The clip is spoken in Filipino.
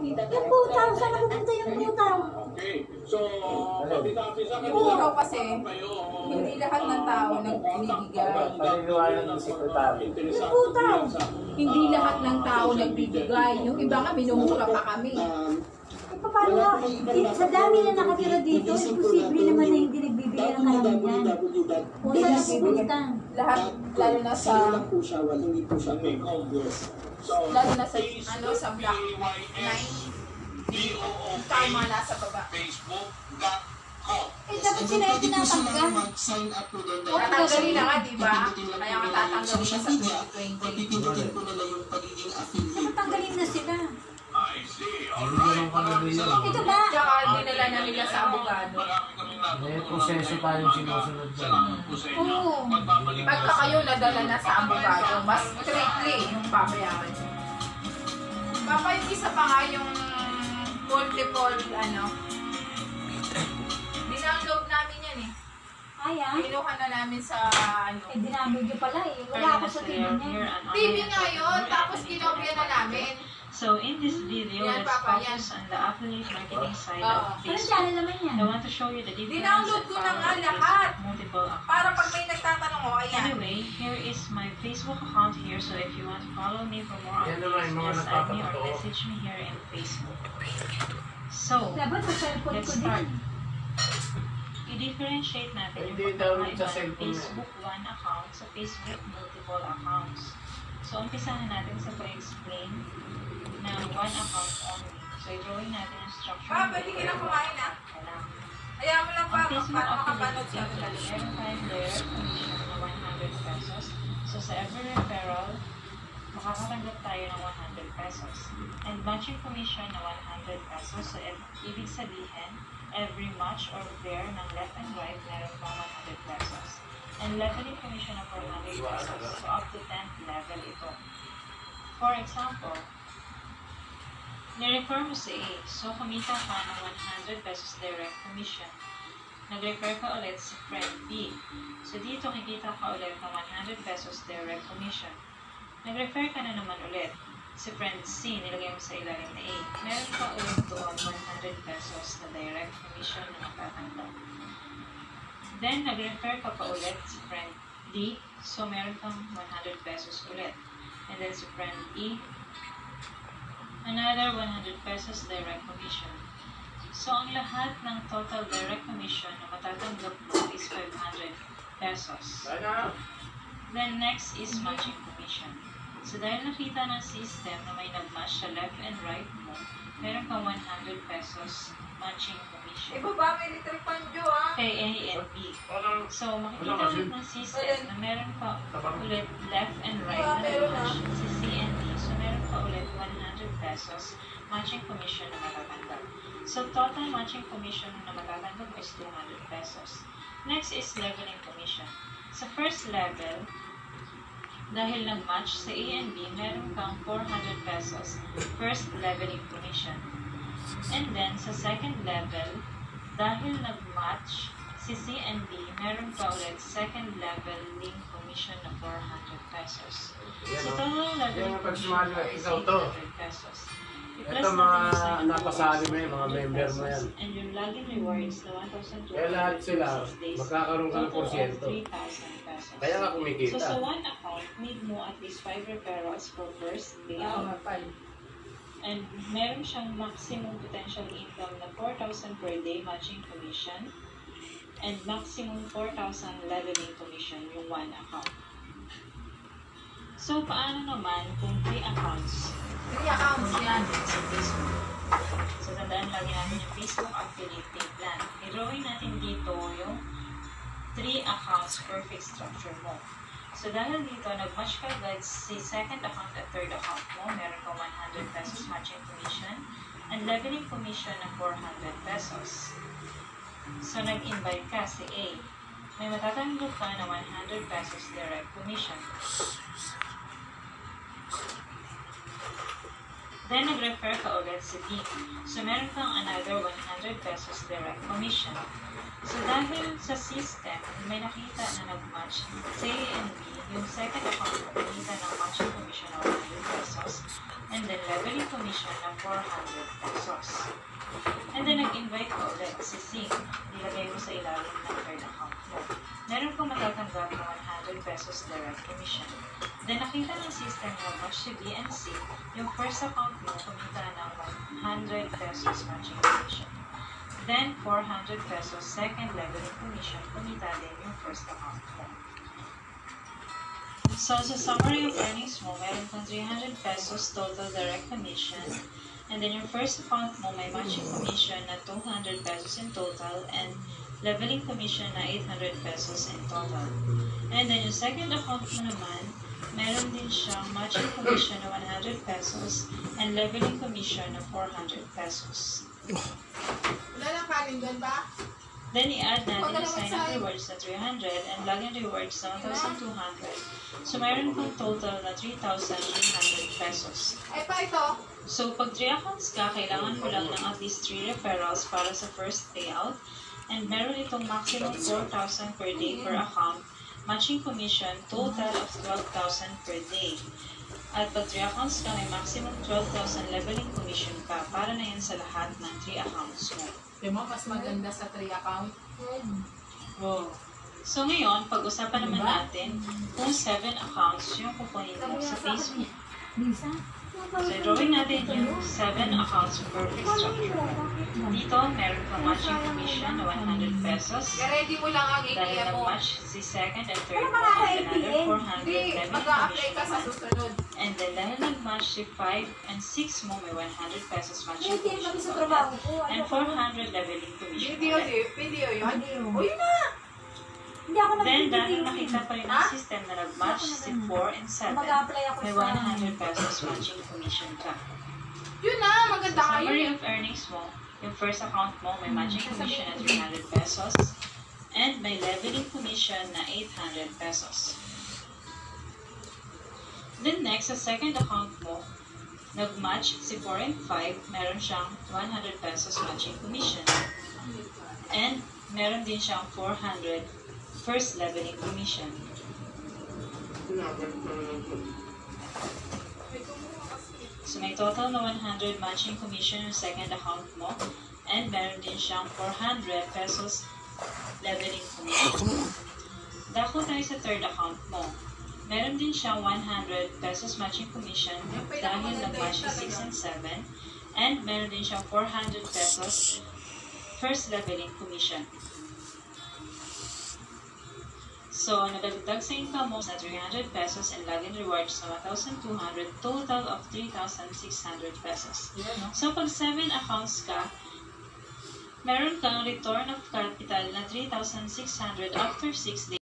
Yung putaw, saan napupunta yung putaw? Puro kasi, hindi lahat ng tao nagbibigay. Paniniwala ng sekretary. Yung putaw. Hindi lahat ng tao nagbibigay. Yung iba nga, minumura pa kami. Eh, paano? Sa dami na nakatira dito, imposible naman na hindi nagbibigay ng karamihan. Kung saan napupunta? Lahat, lalo na sa, lalo na sa, ano, sa Black 9, tama nasa baba. Eh, dapat sila yung tinatanggal. Tatanggalin na nga, di ba? Kaya nga tatanggalin na sa 2020. Dapat tanggalin na sila. Hindi naman kami yun. Ito ba? Tsaka dinala na nila sa abogado. May proseso tayong sinusunod dyan. Oo. Pagka kayo nadala na sa abogado, mas strictly yung babayaran nyo. Papa, yung isa pa nga yung multiple, ano, dinownload namin yan eh. Ay, ah. Kinuha na namin sa, ano, Eh, dinamig nyo pala eh. Wala ako sa TV niya. TV nga yun, tapos kinopya na namin. So in this video, Yan, let's Papa, focus on the affiliate marketing side Oo. of Anong Facebook. channel naman yan? I want to show you the difference Dinownload ko na nga lahat. multiple accounts. Para pag may nagtatanong ko, ayan. Anyway, here is my Facebook account here. So if you want to follow me for more Yan naman yung mga updates, just add me or nagtatanong. message me here in Facebook. So Dapat sa cellphone let's ko start. din. I-differentiate natin yung Hindi daw pagkakaiba sa ng cellphone mo. Facebook one account sa Facebook multiple accounts. So umpisahan natin sa pag-explain ng one account only. So i-drawing natin ang structure. Pa, pwede ka na kumain ah. Ayaw mo lang pa, Ang Facebook para makapanood siya. affiliate, meron tayong direct commission na 100 pesos. So sa every referral, makakatanggap tayo ng 100 pesos. And matching commission na 100 pesos. So ibig sabihin, every match or pair ng left and right, meron pang 100 pesos. And leveling commission na 400 pesos. So up to 10th level ito. For example, nirefer mo si A. So kumita ka ng 100 pesos direct commission. Nag-refer ka ulit si friend B. So dito kikita ka ulit ng 100 pesos direct commission. Nag-refer ka na naman ulit si friend C, nilagay mo sa ilalim na A. Meron ka ulit doon 100 pesos na direct commission na matatanggap. Then, nag-refer ka pa ulit si friend D. So, meron kang 100 pesos ulit. And then si friend E, another 100 pesos direct commission. So, ang lahat ng total direct commission na matatanggap mo is 500 pesos. Then, next is matching commission. So, dahil nakita ng system na may nag-match sa left and right mo, meron kang 100 pesos matching commission. Ibaba, may little panjo ah. Kay A and B. So, makikita ulit ng system na meron ka ulit left and right na nag-match si C and D. So, meron ka ulit 100 pesos matching commission na matatanggap. So, total matching commission na matatanggap is 200 pesos. Next is leveling commission. Sa first level, dahil nag-match sa A and B, meron kang 400 pesos first leveling commission. And then, sa second level, dahil nag-match si C and D, meron ka ulit second leveling commission na 400 pesos. So, total leveling commission is 800 pesos. I-plus Ito natin mga yung second napasali mo level, yan, mga 100 member mo pesos. yan. And yung login rewards na 1,200 Kaya lahat sila, business days, magkakaroon ka ng total of porsyento. 3,000 pesos. Kaya nga So, kumikita. sa one account, need mo at least 5 referrals per first day. And meron siyang maximum potential income na 4,000 per day matching commission and maximum 4,000 leveling commission yung one account. So, paano naman kung 3 accounts 3 accounts yan. sa Facebook? So, tandaan lagi natin yung Facebook affiliate pay plan. I-drawing natin dito yung 3 accounts perfect structure mo. So, dahil dito, nag-match ka agad si second account at third account mo, meron ka 100 pesos matching commission and leveling commission na 400 pesos. So, nag-invite ka si A. May matatanggap ka na 100 pesos direct commission. Then, nag-refer ka ulit si B. So, meron kang another 100 pesos direct commission. So, dahil sa system, may nakita na nag-match si A and B, yung second account mo kumita ng matching commission na 100 pesos, and then leveling commission ng 400 pesos. And then nag-invite ka ulit si Sing. Nilagay mo sa ilalim ng third account mo. Meron kang matatanggap na 100 pesos direct commission. Then nakita ng system na match si B and C, yung first account mo kumita ng 100 pesos matching commission. Then 400 pesos second leveling commission, kumita din yung first account mo. So sa summary of earnings mo, meron kang 300 pesos total direct commission. And then yung first account mo may matching commission na 200 pesos in total and leveling commission na 800 pesos in total. And then yung second account mo naman, meron din siyang matching commission na 100 pesos and leveling commission na 400 pesos. Wala lang kanin doon ba? Then i-add natin yung sign up rewards na 300 and login rewards na 1,200. So mayroon kang total na 3,300 pesos. Ay pa ito. So, pag 3 accounts ka, kailangan mo lang ng at least 3 referrals para sa first payout. And meron itong maximum 4,000 per day per account. Matching commission, total of 12,000 per day. At pag 3 accounts ka, may maximum 12,000 leveling commission ka para na yan sa lahat ng 3 accounts mo. Mo, mas maganda sa 3 account. Wow. So, ngayon, pag-usapan naman natin kung 7 accounts yung kukunin mo sa Facebook. Lisa? So, drawing natin yung 7 accounts perfect structure. Dito, meron kang matching commission na 100 pesos. I-ready mo lang ang Dahil ATM mo. nag-match si second and third Ano mo, mga and another ATM? 400 Hindi, level mag-a-apply ka sa commission. susunod. And then, dahil nag-match si 5 and 6 mo, may 100 pesos matching ATM kami commission sa ka trabaho ulit. ko. And 400 leveling commission Video, ulit. video yun. Video. O yun na! Hindi ako Then, dahil nag-video. nakita pa rin ng system na nag-match si 4 and 7, Mag-a-apply ako may sa... 100 pesos matching commission ka. Yun na, maganda Sa summary kayo. of earnings mo, yung first account mo may matching commission na 300 pesos and may leveling commission na 800 pesos. Then next, sa second account mo, nag-match si 4 and 5, meron siyang 100 pesos matching commission. And meron din siyang 400 first leveling commission. So may total na 100 matching commission yung second account mo and meron din siyang 400 pesos leveling commission. Dako tayo sa third account mo. Meron din siyang 100 pesos matching commission dahil nag-match yung 6 and 7 and meron din siyang 400 pesos first leveling commission. So, nadagdag sa income mo na 300 pesos and login rewards na 1,200, total of 3,600 pesos. So, pag 7 accounts ka, meron kang return of capital na 3,600 after 6 days.